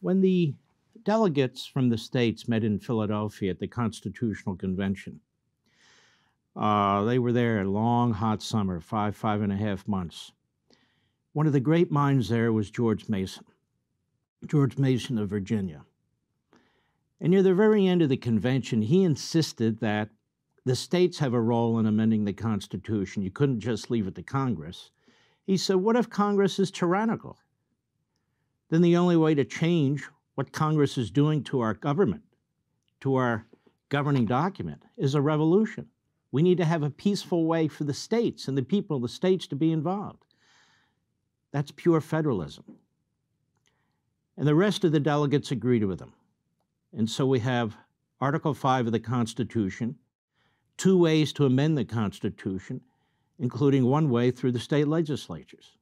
When the delegates from the states met in Philadelphia at the Constitutional Convention, they were there a long, hot summer, 5.5 months. One of the great minds there was George Mason of Virginia. And near the very end of the convention, he insisted that the states have a role in amending the Constitution. You couldn't just leave it to Congress. He said, what if Congress is tyrannical? Then the only way to change what Congress is doing to our government, to our governing document, is a revolution. We need to have a peaceful way for the states and the people of the states to be involved. That's pure federalism. And the rest of the delegates agreed with him. And so we have Article 5 of the Constitution, 2 ways to amend the Constitution, including one way through the state legislatures.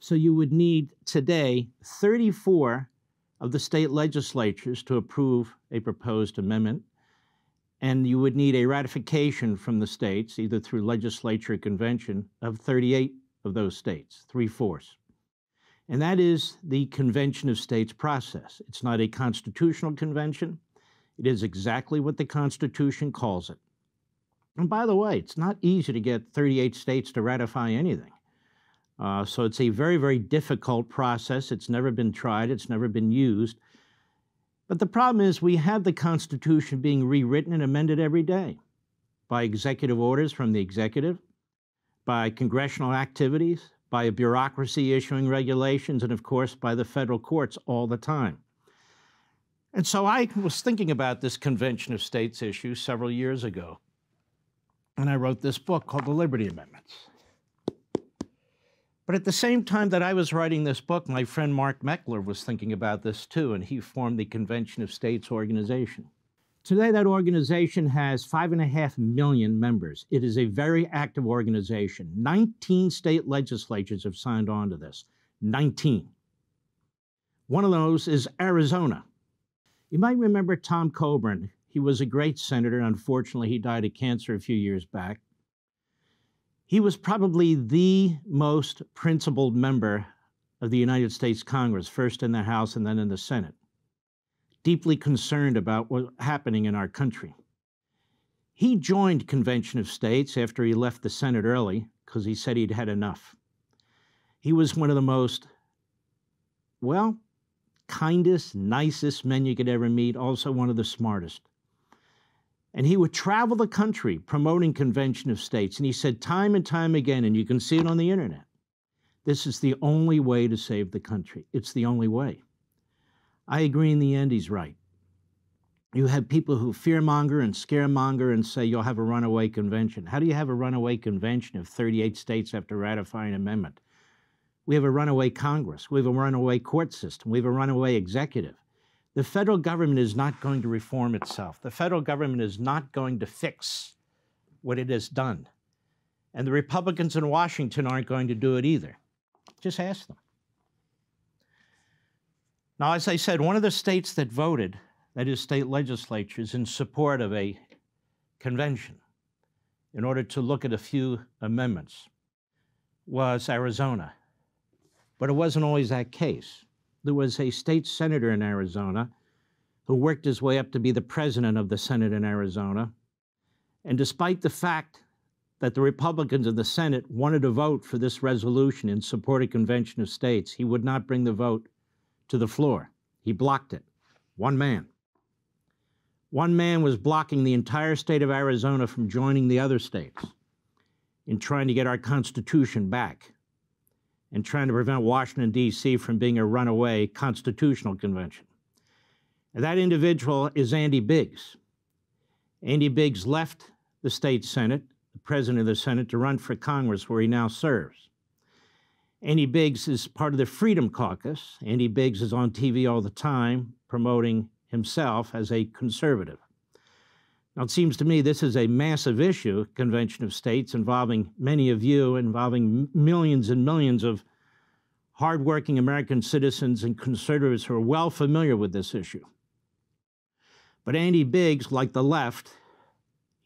So you would need today 34 of the state legislatures to approve a proposed amendment, and you would need a ratification from the states, either through legislature or convention, of 38 of those states, 3/4. And that is the Convention of States process. It's not a constitutional convention. It is exactly what the Constitution calls it. And by the way, it's not easy to get 38 states to ratify anything. So it's a very, very difficult process. It's never been tried. It's never been used. But the problem is we have the Constitution being rewritten and amended every day by executive orders from the executive, by congressional activities, by a bureaucracy issuing regulations, and of course by the federal courts all the time. And so I was thinking about this Convention of States issue several years ago, and I wrote this book called The Liberty Amendments. But at the same time that I was writing this book, my friend Mark Meckler was thinking about this too, and he formed the Convention of States organization. Today, that organization has 5.5 million members. It is a very active organization. 19 state legislatures have signed on to this. 19. One of those is Arizona. You might remember Tom Coburn. He was a great senator. Unfortunately, he died of cancer a few years back. He was probably the most principled member of the United States Congress, first in the House and then in the Senate, deeply concerned about what's happening in our country. He joined Convention of States after he left the Senate early because he said he'd had enough. He was one of the most, well, kindest, nicest men you could ever meet, also one of the smartest. And he would travel the country promoting Convention of States. And he said time and time again, and you can see it on the internet, this is the only way to save the country. It's the only way. I agree in the end, he's right. You have people who fearmonger and scaremonger and say you'll have a runaway convention. How do you have a runaway convention if 38 states have to ratify an amendment? We have a runaway Congress. We have a runaway court system. We have a runaway executive. The federal government is not going to reform itself. The federal government is not going to fix what it has done. And the Republicans in Washington aren't going to do it either. Just ask them. Now, as I said, one of the states that voted, that is state legislatures, in support of a convention in order to look at a few amendments was Arizona. But it wasn't always that case. There was a state senator in Arizona who worked his way up to be the president of the Senate in Arizona. And despite the fact that the Republicans in the Senate wanted to vote for this resolution in support of Convention of States, he would not bring the vote to the floor. He blocked it. One man. One man was blocking the entire state of Arizona from joining the other states in trying to get our Constitution back and trying to prevent Washington, D.C. from being a runaway constitutional convention. And that individual is Andy Biggs. Andy Biggs left the state Senate, the president of the Senate, to run for Congress, where he now serves. Andy Biggs is part of the Freedom Caucus. Andy Biggs is on TV all the time promoting himself as a conservative. Now, it seems to me this is a massive issue, Convention of States, involving many of you, involving millions and millions of hardworking American citizens and conservatives who are well familiar with this issue. But Andy Biggs, like the left,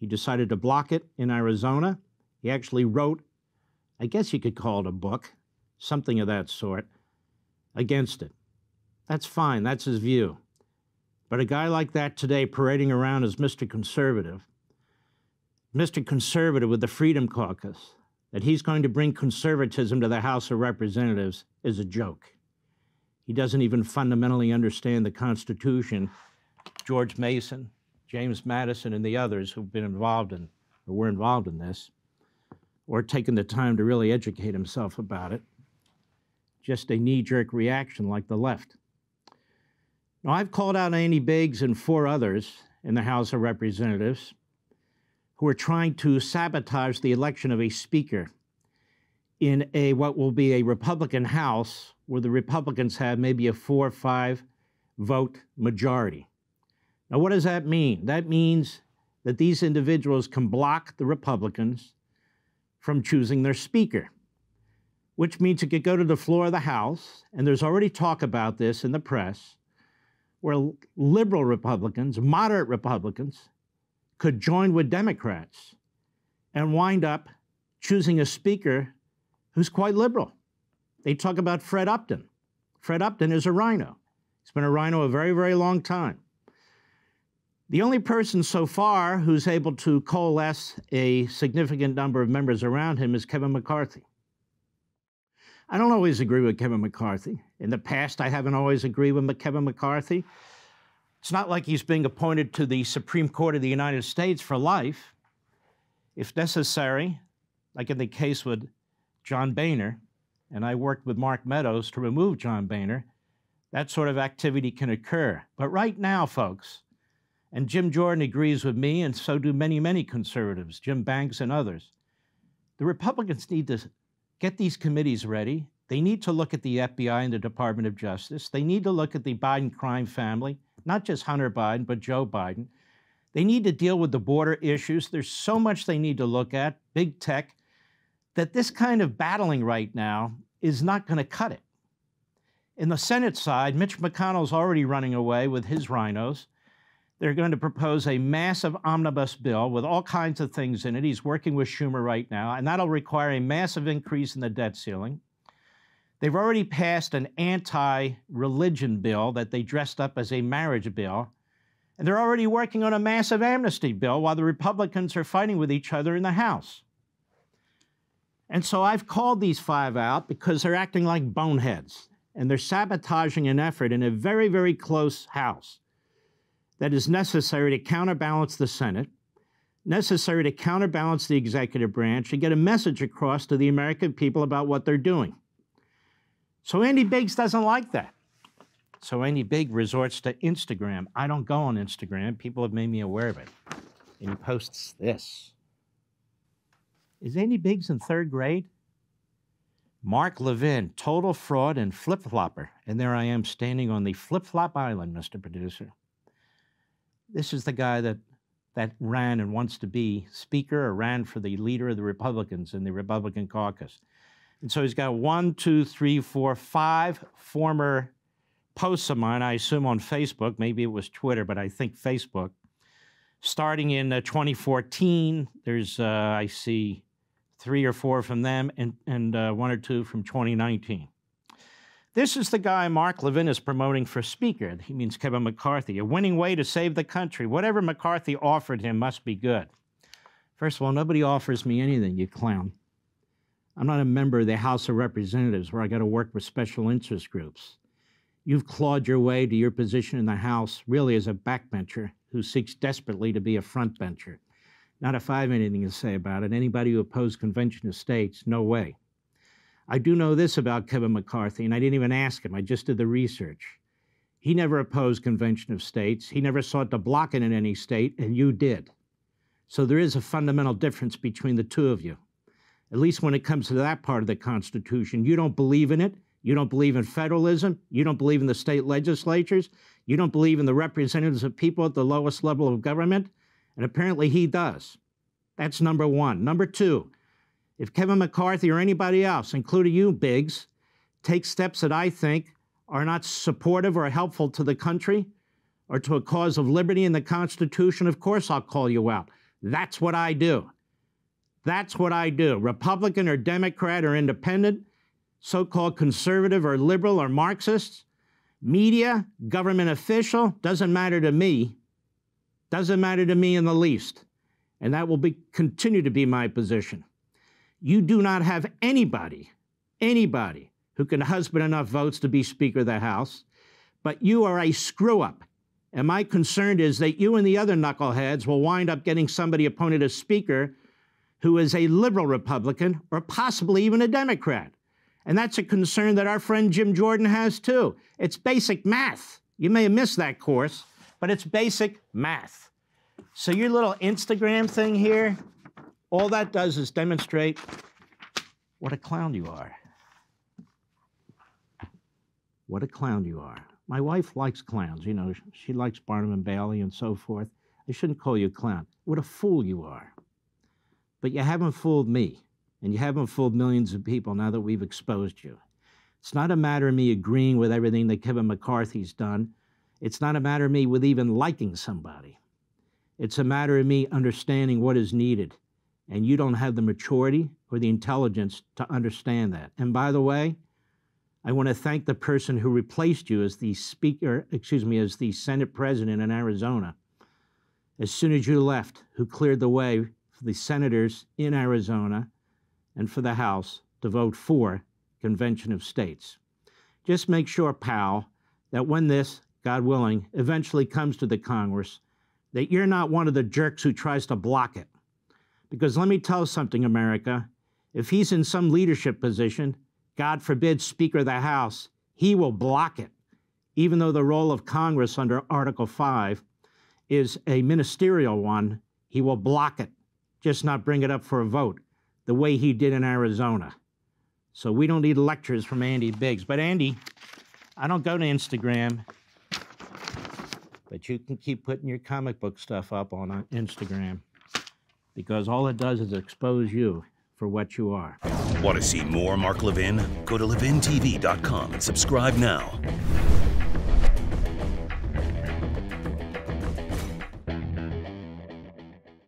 he decided to block it in Arizona. He actually wrote, I guess you could call it a book, something of that sort, against it. That's fine. That's his view. But a guy like that today parading around as Mr. Conservative with the Freedom Caucus, that he's going to bring conservatism to the House of Representatives is a joke. He doesn't even fundamentally understand the Constitution. George Mason, James Madison, and the others who've been involved in, or were involved in this, or taken the time to really educate himself about it. Just a knee-jerk reaction like the left. Now, I've called out Andy Biggs and 4 others in the House of Representatives who are trying to sabotage the election of a speaker in what will be a Republican House where the Republicans have maybe a 4 or 5 vote majority. Now, what does that mean? That means that these individuals can block the Republicans from choosing their speaker, which means it could go to the floor of the House, and there's already talk about this in the press, where liberal Republicans, moderate Republicans, could join with Democrats and wind up choosing a speaker who's quite liberal. They talk about Fred Upton. Fred Upton is a rhino. He's been a rhino a very, very long time. The only person so far who's able to coalesce a significant number of members around him is Kevin McCarthy. I don't always agree with Kevin McCarthy. In the past, I haven't always agreed with Kevin McCarthy. It's not like he's being appointed to the Supreme Court of the United States for life. If necessary, like in the case with John Boehner, and I worked with Mark Meadows to remove John Boehner, that sort of activity can occur. But right now, folks, and Jim Jordan agrees with me, and so do many, many conservatives, Jim Banks and others, the Republicans need to get these committees ready. They need to look at the FBI and the Department of Justice. They need to look at the Biden crime family, not just Hunter Biden, but Joe Biden. They need to deal with the border issues. There's so much they need to look at, big tech, that this kind of battling right now is not going to cut it. In the Senate side, Mitch McConnell's already running away with his rhinos. They're going to propose a massive omnibus bill with all kinds of things in it. He's working with Schumer right now, and that'll require a massive increase in the debt ceiling. They've already passed an anti-religion bill that they dressed up as a marriage bill, and they're already working on a massive amnesty bill while the Republicans are fighting with each other in the House. And so I've called these 5 out because they're acting like boneheads, and they're sabotaging an effort in a very, very close House that is necessary to counterbalance the Senate, necessary to counterbalance the executive branch, and get a message across to the American people about what they're doing. So Andy Biggs doesn't like that. So Andy Biggs resorts to Instagram. I don't go on Instagram. People have made me aware of it. And he posts this. Is Andy Biggs in 3rd grade? Mark Levin, total fraud and flip-flopper. And there I am standing on the flip-flop island, Mr. Producer. This is the guy that ran and wants to be Speaker or ran for the leader of the Republicans in the Republican caucus. And so he's got 1, 2, 3, 4, 5 former posts of mine, I assume on Facebook. Maybe it was Twitter, but I think Facebook. Starting in 2014, there's, I see 3 or 4 from them and 1 or 2 from 2019. This is the guy Mark Levin is promoting for Speaker. He means Kevin McCarthy, a winning way to save the country. Whatever McCarthy offered him must be good. First of all, nobody offers me anything, you clown. I'm not a member of the House of Representatives where I got to work with special interest groups. You've clawed your way to your position in the House really as a backbencher who seeks desperately to be a frontbencher. Not if I have anything to say about it. Anybody who opposed Convention of States, no way. I do know this about Kevin McCarthy, and I didn't even ask him. I just did the research. He never opposed Convention of States. He never sought to block it in any state, and you did. So there is a fundamental difference between the two of you. At least when it comes to that part of the Constitution, you don't believe in it. You don't believe in federalism. You don't believe in the state legislatures. You don't believe in the representatives of people at the lowest level of government. And apparently he does. That's number 1. Number 2, if Kevin McCarthy or anybody else, including you, Biggs, takes steps that I think are not supportive or helpful to the country or to a cause of liberty in the Constitution, of course I'll call you out. That's what I do. That's what I do. Republican or Democrat or independent, so-called conservative or liberal or Marxists, Media, government official, doesn't matter to me. Doesn't matter to me in the least. And that will continue to be my position. You do not have anybody who can husband enough votes to be Speaker of the House, but you are a screw-up. And my concern is that you and the other knuckleheads will wind up getting somebody appointed as Speaker who is a liberal Republican or possibly even a Democrat. And that's a concern that our friend Jim Jordan has too. It's basic math. You may have missed that course, but it's basic math. So your little Instagram thing here, all that does is demonstrate what a clown you are. What a clown you are. My wife likes clowns, you know, she likes Barnum and Bailey and so forth. I shouldn't call you a clown. What a fool you are. But you haven't fooled me, and you haven't fooled millions of people now that we've exposed you. It's not a matter of me agreeing with everything that Kevin McCarthy's done. It's not a matter of me with even liking somebody. It's a matter of me understanding what is needed, and you don't have the maturity or the intelligence to understand that. And by the way, I want to thank the person who replaced you as the as the Senate President in Arizona. As soon as you left, who cleared the way for the senators in Arizona and for the House to vote for Convention of States. Just make sure, pal, that when this, God willing, eventually comes to the Congress, that you're not one of the jerks who tries to block it. Because let me tell something, America, if he's in some leadership position, God forbid, Speaker of the House, he will block it, even though the role of Congress under Article 5 is a ministerial one. He will block it, just not bring it up for a vote, the way he did in Arizona. So we don't need lectures from Andy Biggs. But Andy, I don't go to Instagram, but you can keep putting your comic book stuff up on Instagram, because all it does is expose you for what you are. Want to see more Mark Levin? Go to LevinTV.com and subscribe now.